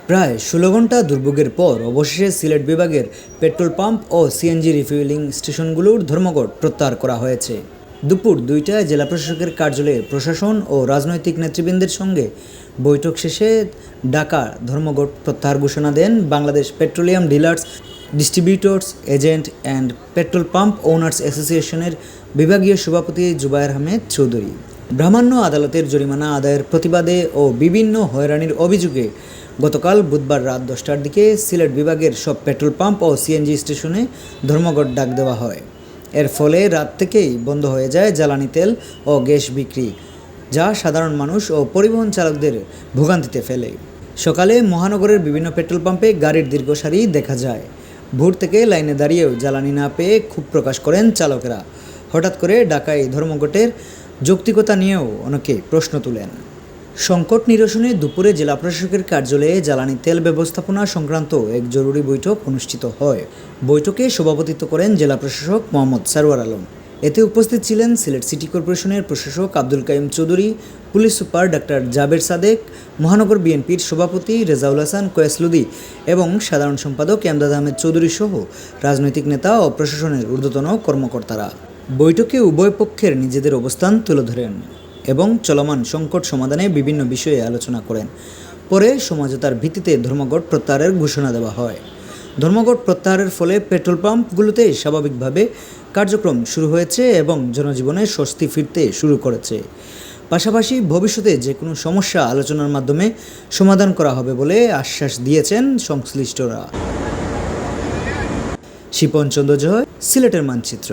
প্রায় ১৬ ঘণ্টা দুর্ভোগের পর অবশেষে সিলেট বিভাগের পেট্রোল পাম্প ও সিএনজি রিফুয়েলিং স্টেশনগুলোর ধর্মঘট প্রত্যাহার করা হয়েছে। দুপুর ২টায় জেলা প্রশাসকের কার্যালয়ে প্রশাসন ও রাজনৈতিক নেতৃবৃন্দের সঙ্গে বৈঠক শেষে ঢাকা ধর্মঘট প্রত্যাহার ঘোষণা দেন Bangladesh petroleum dealers, distributors, agent and petrol pump owners অ্যাসোসিয়েশনের বিভাগীয় সভাপতি জুবায়ের আহমেদ চৌধুরী। ব্রাহ্মণ্য আদালতের জরিমানা আদায়ের প্রতিবাদে ও বিভিন্ন হয়রানির অভিযোগে গতকাল বুধবার রাত 10টার দিকে সিলেট বিভাগের সব পেট্রোল পাম্প ও সিএনজি স্টেশনে ধর্মঘট ডাক দেওয়া হয়। এর ফলে রাত থেকেই বন্ধ হয়ে যায় জ্বালানি তেল ও গ্যাস বিক্রি, যা সাধারণ মানুষ ও পরিবহন চালকদের ভোগান্তিতে ফেলে। সকালে মহানগরের বিভিন্ন পেট্রোল পাম্পে গাড়ির দীর্ঘ সারি দেখা যায়। ভোর থেকে লাইনে দাঁড়িয়েও জ্বালানি না পেয়ে ক্ষোভ প্রকাশ করেন চালকেরা। হঠাৎ করে ঢাকায় ধর্মঘটের যৌক্তিকতা নিয়েও অনেকে প্রশ্ন তুলেন। সংকট নিরসনে দুপুরে জেলা প্রশাসকের কার্যালয়ে জ্বালানি তেল ব্যবস্থাপনা সংক্রান্ত এক জরুরি বৈঠক অনুষ্ঠিত হয়। বৈঠকে সভাপতিত্ব করেন জেলা প্রশাসক মোহাম্মদ সারওয়ার আলম। এতে উপস্থিত ছিলেন সিলেট সিটি কর্পোরেশনের প্রশাসক Abdul Kaim Chowdhury, police super doctor Jaber Sadek, মহানগর বিএনপির সভাপতি রেজাউল হাসান কয়েসলুদি এবং সাধারণ সম্পাদক এমদাদ আহমেদ চৌধুরী সহ রাজনৈতিক নেতা ও প্রশাসনের ঊর্ধ্বতন কর্মকর্তারা। বৈঠকে উভয় পক্ষের নিজেদের অবস্থান তুলে ধরেন এবং চলমান সংকট সমাধানে বিভিন্ন বিষয়ে আলোচনা করেন। পরে সমঝোতার ভিত্তিতে ধর্মঘট প্রত্যাহারের ঘোষণা দেওয়া হয়। ধর্মঘট প্রত্যাহারের ফলে পেট্রোল পাম্পগুলোতে স্বাভাবিকভাবে কার্যক্রম শুরু হয়েছে এবং জনজীবনে স্বস্তি ফিরতে শুরু করেছে। পাশাপাশি ভবিষ্যতে যে কোনো সমস্যা আলোচনার মাধ্যমে সমাধান করা হবে বলে আশ্বাস দিয়েছেন সংশ্লিষ্টরা। শিপন চন্দ্র জয়, সিলেটের মানচিত্র।